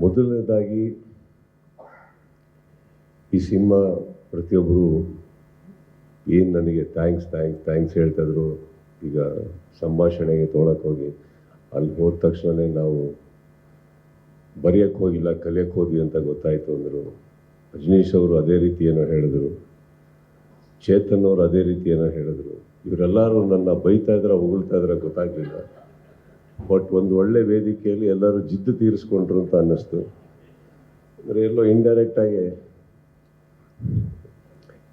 ಮೊದಲನೇದಾಗಿ ಈ ಸಿನಿಮಾ ಪ್ರತಿಯೊಬ್ಬರು ಏನು ನನಗೆ ಥ್ಯಾಂಕ್ಸ್ ಹೇಳ್ತಾಯಿದ್ರು. ಈಗ ಸಂಭಾಷಣೆಗೆ ತೊಗೊಳಕ್ಕೆ ಹೋಗಿ ಅಲ್ಲಿ ಹೋದ ತಕ್ಷಣವೇ ನಾವು ಬರೆಯೋಕ್ಕೆ ಹೋಗಿಲ್ಲ, ಕಲಿಯೋಕ್ಕೆ ಹೋದ್ವಿ ಅಂತ ಗೊತ್ತಾಯಿತು ಅಂದರು. ರಜನೀಶ್ ಅವರು ಅದೇ ರೀತಿ ಏನೋ ಹೇಳಿದ್ರು, ಚೇತನ್ ಅವರು ಅದೇ ರೀತಿ ಏನೋ ಹೇಳಿದ್ರು. ಇವರೆಲ್ಲರೂ ನನ್ನ ಬೈತಾ ಇದ್ರೆ ಹೊಗಳ್ತಾ ಇದ್ರೆ ಗೊತ್ತಾಗಲಿಲ್ಲ. ಬಟ್ ಒಂದು ಒಳ್ಳೆ ವೇದಿಕೆಯಲ್ಲಿ ಎಲ್ಲರೂ ಜಿದ್ದು ತೀರಿಸ್ಕೊಂಡ್ರು ಅಂತ ಅನ್ನಿಸ್ತು. ಅಂದರೆ ಎಲ್ಲೋ ಇಂಡೈರೆಕ್ಟಾಗಿ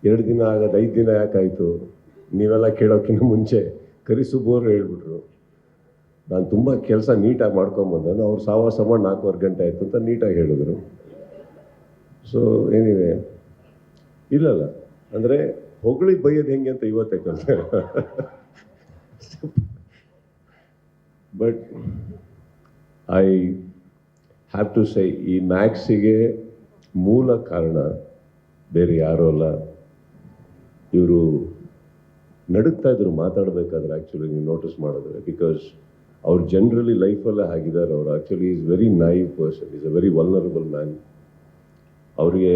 2 ದಿನ ಆಗೋದು 5 ದಿನ ಯಾಕಾಯಿತು ನೀವೆಲ್ಲ ಕೇಳೋಕ್ಕಿಂತ ಮುಂಚೆ ಕರಿಸುಬೋರು ಹೇಳ್ಬಿಟ್ರು. ನಾನು ತುಂಬ ಕೆಲಸ ನೀಟಾಗಿ ಮಾಡ್ಕೊಂಬಂದನು. ಅವ್ರು ಸವಾಸ ಮಾಡಿ 4 ಗಂಟೆ ಆಯಿತು ಅಂತ ನೀಟಾಗಿ ಹೇಳಿದ್ರು. ಸೊ ಏನಿದೆ ಇಲ್ಲಲ್ಲ, ಅಂದರೆ ಹೊಗಳಿ ಬೈಯೋದು ಹೆಂಗೆ ಅಂತ ಇವತ್ತೇ ಕಲಿತೆ. ಬಟ್ ಐ ಹ್ಯಾವ್ ಟು ಸೈ, ಈ ಮ್ಯಾಕ್ಸಿಗೆ ಮೂಲ ಕಾರಣ ಬೇರೆ ಯಾರೂ ಅಲ್ಲ. ಇವರು ನಡುಗ್ತಾ ಇದ್ರು ಮಾತಾಡಬೇಕಾದ್ರೆ. ಆ್ಯಕ್ಚುಲಿ ನೀವು ನೋಟಿಸ್ ಮಾಡಿದ್ರೆ, ಬಿಕಾಸ್ ಅವ್ರು ಜನರಲಿ ಲೈಫಲ್ಲೇ ಆಗಿದ್ದಾರೆ. ಅವರು actually is very naive person, is a very vulnerable man. ಅವರಿಗೆ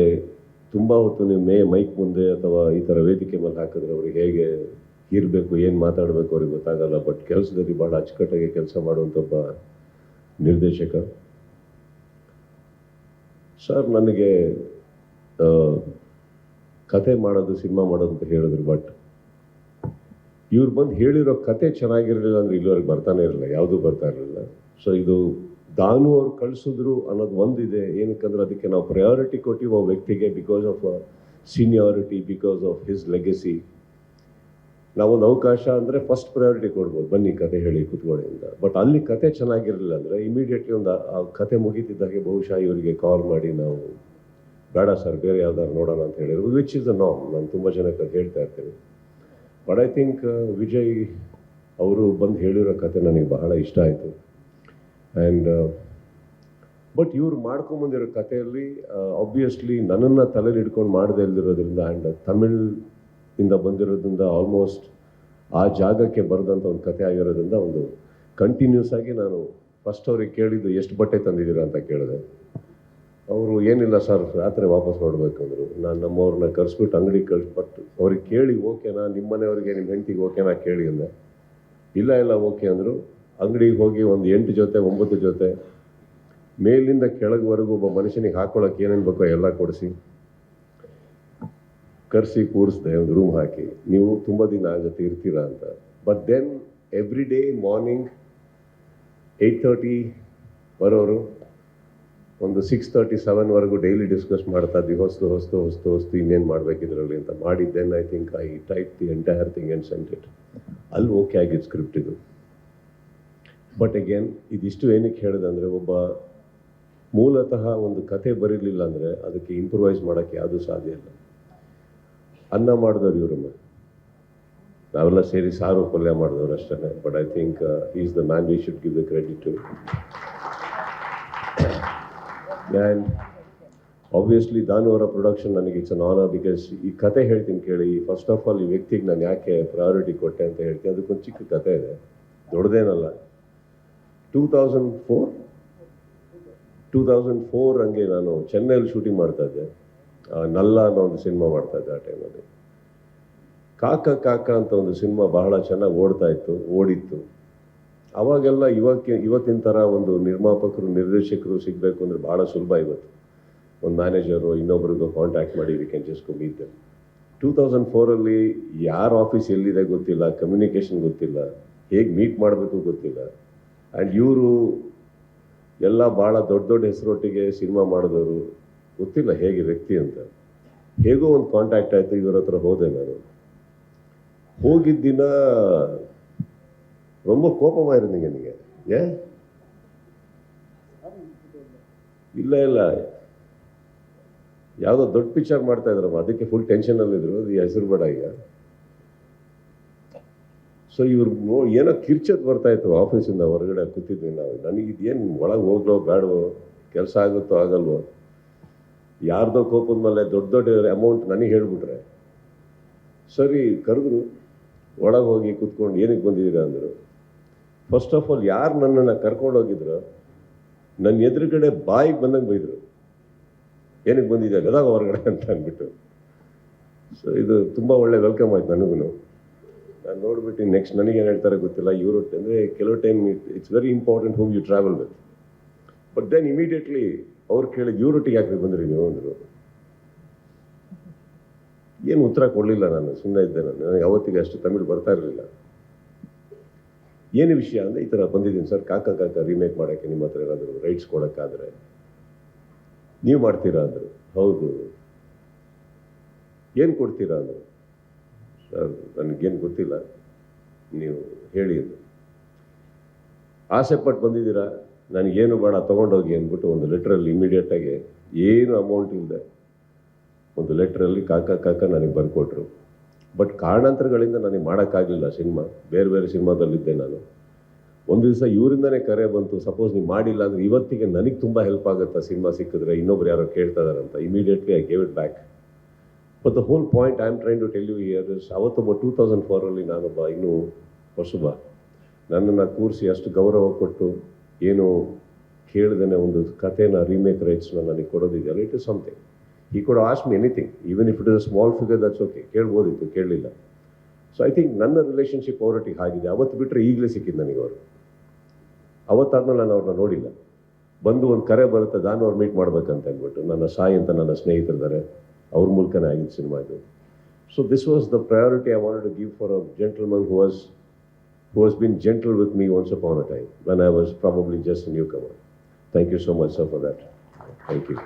ತುಂಬ ಹೊತ್ತು ನೀವು ಮೈಕ್ ಮುಂದೆ ಅಥವಾ ಈ ಥರ ವೇದಿಕೆ ಮೇಲೆ ಹಾಕಿದ್ರೆ ಅವ್ರಿಗೆ ಹೇಗೆ ಇರಬೇಕು, ಏನು ಮಾತಾಡಬೇಕು ಅವ್ರಿಗೆ ಗೊತ್ತಾಗಲ್ಲ. ಬಟ್ ಕೆಲಸದಲ್ಲಿ ಭಾಳ ಅಚ್ಚುಕಟ್ಟಾಗಿ ಕೆಲಸ ಮಾಡುವಂಥ ಒಬ್ಬ ನಿರ್ದೇಶಕ. ಸರ್ ನನಗೆ ಕತೆ ಮಾಡೋದು, ಸಿನಿಮಾ ಮಾಡೋದು ಅಂತ ಹೇಳಿದ್ರು. ಬಟ್ ಇವ್ರು ಬಂದು ಹೇಳಿರೋ ಕತೆ ಚೆನ್ನಾಗಿರಲಿಲ್ಲ ಅಂದರೆ ಇಲ್ಲಿವರೆಗೆ ಬರ್ತಾನೆ ಇರಲಿಲ್ಲ, ಯಾವುದೂ ಬರ್ತಾ ಇರಲಿಲ್ಲ. ಸೊ ಇದು ದಾನು ಅವ್ರು ಕಳಿಸಿದ್ರು ಅನ್ನೋದು ಒಂದಿದೆ. ಏನಕ್ಕಂದ್ರೆ ಅದಕ್ಕೆ ನಾವು ಪ್ರಯಾರಿಟಿ ಕೊಟ್ಟಿವಿ ಆ ವ್ಯಕ್ತಿಗೆ, because of seniority, because of his legacy. ನಾವೊಂದು ಅವಕಾಶ ಅಂದರೆ ಫಸ್ಟ್ ಪ್ರಯಾರಿಟಿ ಕೊಡ್ಬೋದು, ಬನ್ನಿ ಕತೆ ಹೇಳಿ ಕೂತ್ಕೊಳ್ಳಿ ಅಂತ. ಬಟ್ ಅಲ್ಲಿ ಕತೆ ಚೆನ್ನಾಗಿರಲಿಲ್ಲ ಅಂದರೆ ಇಮಿಡಿಯೇಟ್ಲಿ ಒಂದು ಆ ಕತೆ ಮುಗೀತಿದ್ದಾಗೆ ಬಹುಶಃ ಇವರಿಗೆ ಕಾಲ್ ಮಾಡಿ ನಾವು ಬೇಡ ಸರ್ ಬೇರೆ ಯಾವ್ದಾದ್ರು ನೋಡೋಣ ಅಂತ ಹೇಳಿದ್ರು, ವಿಚ್ ಇಸ್ ಅ ನಾರ್ಮ್. ನಾನು ತುಂಬ ಜನಕ್ಕೆ ಅದು ಹೇಳ್ತಾ ಇರ್ತೀನಿ. ಬಟ್ ಐ ಥಿಂಕ್ ವಿಜಯ್ ಅವರು ಬಂದು ಹೇಳಿರೋ ಕತೆ ನನಗೆ ಬಹಳ ಇಷ್ಟ ಆಯಿತು. ಆ್ಯಂಡ್ ಬಟ್ ಇವ್ರು ಮಾಡ್ಕೊಂಬಂದಿರೋ ಕಥೆಯಲ್ಲಿ ಆಬ್ವಿಯಸ್ಲಿ ನನ್ನನ್ನು ತಲೆಯಲ್ಲಿ ಹಿಡ್ಕೊಂಡು ಮಾಡದೇ ಇಲ್ದಿರೋದ್ರಿಂದ ಆ್ಯಂಡ್ ತಮಿಳಿಂದ ಬಂದಿರೋದ್ರಿಂದ ಆಲ್ಮೋಸ್ಟ್ ಆ ಜಾಗಕ್ಕೆ ಬರೆದಂಥ ಒಂದು ಕತೆ ಆಗಿರೋದ್ರಿಂದ ಒಂದು ಕಂಟಿನ್ಯೂಸ್ ಆಗಿ ನಾನು ಫಸ್ಟ್ ಅವ್ರಿಗೆ ಕೇಳಿದ್ದು ಎಷ್ಟು ಬಟ್ಟೆ ತಂದಿದ್ದೀರಾ ಅಂತ ಕೇಳಿದೆ. ಅವರು ಏನಿಲ್ಲ ಸರ್ ರಾತ್ರಿ ವಾಪಸ್ ನೋಡಬೇಕಂದ್ರು. ನಾನು ನಮ್ಮವ್ರನ್ನ ಕರೆಸ್ಬಿಟ್ಟು ಅಂಗಡಿಗೆ ಕಳಿಸ್ಬಿಟ್ಟು ಅವ್ರಿಗೆ ಕೇಳಿ ಓಕೆನಾ, ನಿಮ್ಮ ಮನೆಯವ್ರಿಗೆ ನಿಮ್ಮ ಹೆಂಡತಿಗೆ ಓಕೆನಾ ಕೇಳಿ ಅಂದೆ. ಇಲ್ಲ ಓಕೆ ಅಂದರು. ಅಂಗಡಿಗೆ ಹೋಗಿ ಒಂದು 8 ಜೊತೆ 9 ಜೊತೆ ಮೇಲಿಂದ ಕೆಳಗವರೆಗೂ ಒಬ್ಬ ಮನುಷ್ಯನಿಗೆ ಹಾಕ್ಕೊಳ್ಳೋಕೆ ಏನೇನು ಬೇಕೋ ಎಲ್ಲ ಕೊಡಿಸಿ ಕರೆಸಿ ಕೂರಿಸ್ದೆ ಒಂದು ರೂಮ್ ಹಾಕಿ. ನೀವು ತುಂಬ ದಿನ ಆಗುತ್ತೆ ಇರ್ತೀರಾ ಅಂತ. But then every day morning 8:30 ಬರೋರು, ಒಂದು 6:37ವರೆಗೂ ಡೈಲಿ ಡಿಸ್ಕಸ್ ಮಾಡ್ತಾ ಇದ್ವಿ. ಹೊಸ್ತು ಇನ್ನೇನು ಮಾಡಬೇಕಿದ್ರಲ್ಲಿ ಅಂತ ಮಾಡಿ. Then I think I type the entire thing and sent it. ಅಲ್ಲಿ ಓಕೆ ಆಗಿದ್ದು ಸ್ಕ್ರಿಪ್ಟ್ ಇದು. ಬಟ್ ಅಗೇನ್ ಇದಿಷ್ಟು ಏನಕ್ಕೆ ಹೇಳಿದೆ ಅಂದರೆ, ಒಬ್ಬ ಮೂಲತಃ ಒಂದು ಕತೆ ಬರೀಲಿಲ್ಲ ಅಂದರೆ ಅದಕ್ಕೆ ಇಂಪ್ರೂವೈಸ್ ಮಾಡೋಕ್ಕೆ ಯಾವುದೂ ಸಾಧ್ಯ ಇಲ್ಲ. ಅನ್ನ ಮಾಡಿದವ್ರು ಇವರಮ್ಮ, ನಾವೆಲ್ಲ ಸೇರಿ ಸಾರು ಪಲ್ಯ ಮಾಡಿದವ್ರು ಅಷ್ಟೇ. But I think is the man we should give the credit to. And obviously Dhanu ಅವರ ಪ್ರೊಡಕ್ಷನ್ ನನಗೆ ಇಟ್ಸ್ ಅನ್ ಆನರ್. ಬಿಕಾಸ್ ಈ ಕತೆ ಹೇಳ್ತೀನಿ ಕೇಳಿ. ಫಸ್ಟ್ ಆಫ್ ಆಲ್ ಈ ವ್ಯಕ್ತಿಗೆ ನಾನು ಯಾಕೆ ಪ್ರಯಾರಿಟಿ ಕೊಟ್ಟೆ ಅಂತ ಹೇಳ್ತೀನಿ. ಅದಕ್ಕೊಂದು ಚಿಕ್ಕ ಕತೆ ಇದೆ, ದೊಡ್ಡದೇನಲ್ಲ. 2004 ಹಂಗೆ ನಾನು ಚೆನ್ನೈಯಲ್ಲಿ ಶೂಟಿಂಗ್ ಮಾಡ್ತಾಯಿದ್ದೆ. ನಲ್ಲ ಅನ್ನೋ ಒಂದು ಸಿನಿಮಾ ಮಾಡ್ತಾಯಿದ್ದೆ ಆ ಟೈಮಲ್ಲಿ. ಕಾಕ ಅಂತ ಒಂದು ಸಿನಿಮಾ ಬಹಳ ಚೆನ್ನಾಗಿ ಓಡಿತ್ತು. ಅವಾಗೆಲ್ಲ ಇವತ್ತಿನ ಥರ ಒಂದು ನಿರ್ಮಾಪಕರು ನಿರ್ದೇಶಕರು ಸಿಗಬೇಕು ಅಂದರೆ ಭಾಳ ಸುಲಭ. ಇವತ್ತು ಒಂದು ಮ್ಯಾನೇಜರು ಇನ್ನೊಬ್ರಿಗೂ ಕಾಂಟ್ಯಾಕ್ಟ್ ಮಾಡಿ we can just go meet them. 2004ಅಲ್ಲಿ ಯಾರ ಆಫೀಸ್ ಎಲ್ಲಿದೆ ಗೊತ್ತಿಲ್ಲ, ಕಮ್ಯುನಿಕೇಷನ್ ಗೊತ್ತಿಲ್ಲ, ಹೇಗೆ ಮೀಟ್ ಮಾಡಬೇಕು ಗೊತ್ತಿಲ್ಲ. ಆ್ಯಂಡ್ ಇವರು ಎಲ್ಲ ಭಾಳ ದೊಡ್ಡ ಹೆಸರೊಟ್ಟಿಗೆ ಸಿನಿಮಾ ಮಾಡಿದವರು, ಗೊತ್ತಿಲ್ಲ ಹೇಗೆ ವ್ಯಕ್ತಿ ಅಂತ. ಹೇಗೋ ಒಂದು ಕಾಂಟ್ಯಾಕ್ಟ್ ಆಯಿತು, ಇವ್ರ ಹತ್ರ ಹೋದೆ ನಾನು. ಹೋಗಿದ್ದ ದಿನ ரொம்ப கோபமாக இருந்தீங்க நீங்கள். ஏன்? ಇಲ್ಲ ಯಾವುದೋ ದೊಡ್ಡ ಪಿಕ್ಚರ್ ಮಾಡ್ತಾ ಇದ್ರಮ್ಮ, ಅದಕ್ಕೆ ಫುಲ್ ಟೆನ್ಷನಲ್ಲಿದ್ದರು. ಅದು ಹೆಸರು ಬೇಡ ಈಗ. ಸೊ ಇವ್ರು ಏನೋ ಕಿರ್ಚೋದು ಬರ್ತಾಯಿತ್ತು ಆಫೀಸಿಂದ. ಹೊರಗಡೆ ಕೂತಿದ್ವಿ ನಾವು. ನನಗಿದೇನು ಒಳಗೆ ಹೋಗ್ಲೋ ಬೇಡವೋ, ಕೆಲಸ ಆಗುತ್ತೋ ಆಗಲ್ವೋ, ಯಾರ್ದೋ ಕೋಪದ ಮೇಲೆ ದೊಡ್ಡ ಅಮೌಂಟ್ ನನಗೆ ಹೇಳಿಬಿಟ್ರೆ. ಸರಿ ಕರೆದ್ರು, ಒಳಗೆ ಹೋಗಿ ಕೂತ್ಕೊಂಡು ಏನಕ್ಕೆ ಬಂದಿದ್ದೀರಾ ಅಂದರು. ಫಸ್ಟ್ ಆಫ್ ಆಲ್ ಯಾರು ನನ್ನನ್ನು ಕರ್ಕೊಂಡೋಗಿದ್ರು ನನ್ನ ಎದುರುಗಡೆ ಬಾಯಿಗೆ ಬಂದಂಗೆ ಬೈದರು, ಏನಕ್ಕೆ ಬಂದಿದ್ದೆ ಗದಾಗ ಹೊರಗಡೆ ಅಂತ ಅಂದ್ಬಿಟ್ಟು. ಸೊ ಇದು ತುಂಬ ಒಳ್ಳೆ ವೆಲ್ಕಮ್ ಆಯ್ತು ನನಗೂ. ನಾನು ನೋಡ್ಬಿಟ್ಟು ನೆಕ್ಸ್ಟ್ ನನಗೇನು ಹೇಳ್ತಾರೆ ಗೊತ್ತಿಲ್ಲ. ಇವರು ಅಂದರೆ ಕೆಲವು time it's very important whom you travel with. But then immediately ಅವ್ರು ಕೇಳಿದ ಇವರೊಟ್ಟಿಗೆ ಯಾಕೆ ಬಂದ್ರಿ ನೀವು ಅಂದರು. ಏನು ಉತ್ತರ ಕೊಡಲಿಲ್ಲ, ನಾನು ಸುಮ್ಮನೆ ಇದ್ದೆ. ನನಗೆ ಅವತ್ತಿಗೆ ಅಷ್ಟು ತಮಿಳು ಬರ್ತಾ ಇರಲಿಲ್ಲ. ಏನು ವಿಷಯ ಅಂದರೆ ಈ ಥರ ಬಂದಿದ್ದೀನಿ ಸರ್, ಕಾಕ ರೀಮೇಕ್ ಮಾಡೋಕ್ಕೆ ನಿಮ್ಮ ಹತ್ರ ಏನಾದರೂ ರೈಟ್ಸ್ ಕೊಡೋಕ್ಕಾದರೆ ನೀವು ಮಾಡ್ತೀರಾ ಅಂದರು. ಹೌದು. ಏನು ಕೊಡ್ತೀರಾ ಅಂದರು. ಸರ್ ನನಗೇನು ಗೊತ್ತಿಲ್ಲ, ನೀವು ಹೇಳಿ ಅಂದರು. ಆಸೆ ಪಟ್ಟು ಬಂದಿದ್ದೀರಾ, ನನಗೇನು ಬೇಡ ತೊಗೊಂಡೋಗಿ ಅಂದ್ಬಿಟ್ಟು ಒಂದು ಲೆಟ್ರಲ್ಲಿ ಇಮಿಡಿಯೇಟಾಗಿ ಏನು ಅಮೌಂಟ್ ಇಲ್ಲದೆ ಒಂದು ಲೆಟ್ರಲ್ಲಿ ಕಾಕ ನನಗೆ ಬರ್ಕೊಟ್ರು. ಬಟ್ ಕಾರಣಾಂತರಗಳಿಂದ ನನಗೆ ಮಾಡೋಕ್ಕಾಗಲಿಲ್ಲ ಸಿನಿಮಾ. ಬೇರೆ ಬೇರೆ ಸಿನಿಮಾದಲ್ಲಿದ್ದೆ ನಾನು. ಒಂದು ದಿವಸ ಇವರಿಂದನೇ ಕರೆ ಬಂತು, ಸಪೋಸ್ ನೀವು ಮಾಡಿಲ್ಲ ಅಂದರೆ ಇವತ್ತಿಗೆ ನನಗೆ ತುಂಬ ಹೆಲ್ಪ್ ಆಗುತ್ತೆ ಸಿನಿಮಾ ಸಿಕ್ಕಿದ್ರೆ, ಇನ್ನೊಬ್ರು ಯಾರೋ ಕೇಳ್ತಾ ಇದಾರೆ ಅಂತ. Immediately I gave it back. But the whole point I am trying to tell you here is, ಅವತ್ತೊಬ್ಬ 2004 ನಾನೊಬ್ಬ ಇನ್ನೂ ಹೊಸಬ, ನನ್ನನ್ನು ಕೂರಿಸಿ ಅಷ್ಟು ಗೌರವ ಕೊಟ್ಟು ಏನು ಕೇಳ್ದೇ ಒಂದು ಕಥೆನ ರೀಮೇಕ್ ರೈಟ್ಸ್ನ ನನಗೆ ಕೊಡೋದಿದೆಯಲ್ಲ, it is something. He could ask me anything, even if it is a small figure, that's okay. ಕೇಳ್ಬೋದಿತ್ತು, ಕೇಳಲಿಲ್ಲ. ಸೊ ಐ ಥಿಂಕ್ ನನ್ನ ರಿಲೇಷನ್ಶಿಪ್ ಅವರೊಟ್ಟಿಗೆ ಆಗಿದೆ. ಅವತ್ತು ಬಿಟ್ಟರೆ ಈಗಲೇ ಸಿಕ್ಕಿದ್ದು ನನಗೆ ಅವರು. ಅವತ್ತಾದ್ಮೇಲೆ ನಾನು ಅವ್ರನ್ನ ನೋಡಿಲ್ಲ. ಬಂದು ಒಂದು ಕರೆ ಬರುತ್ತೆ, ನಾನು ಅವ್ರು ಮೀಟ್ ಮಾಡ್ಬೇಕಂತ ಅಂದ್ಬಿಟ್ಟು. ನನ್ನ ಸಾಯಿ ಅಂತ ನನ್ನ ಸ್ನೇಹಿತರಿದ್ದಾರೆ, ಅವ್ರ ಮೂಲಕನೇ ಆಗಿದ್ದು ಸಿನಿಮಾ ಇದು. So this was the priority I wanted to give for a gentleman who has been gentle with me once upon a time when I was probably just a newcomer. Thank you so much, sir, for that. Thank you.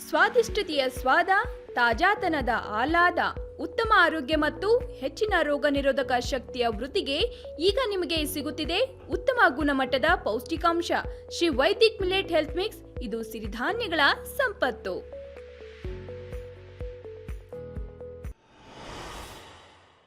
ಸ್ವಾದಿಷ್ಟತೆಯ ಸ್ವಾದ, ತಾಜಾತನದ ಆಹ್ಲಾದ, ಉತ್ತಮ ಆರೋಗ್ಯ ಮತ್ತು ಹೆಚ್ಚಿನ ರೋಗ ನಿರೋಧಕ ಶಕ್ತಿಯ ವೃದ್ಧಿಗೆ ಈಗ ನಿಮಗೆ ಸಿಗುತ್ತಿದೆ ಉತ್ತಮ ಗುಣಮಟ್ಟದ ಪೌಷ್ಟಿಕಾಂಶ Shri Vaidik millet health mix. ಇದು ಸಿರಿಧಾನ್ಯಗಳ ಸಂಪತ್ತು.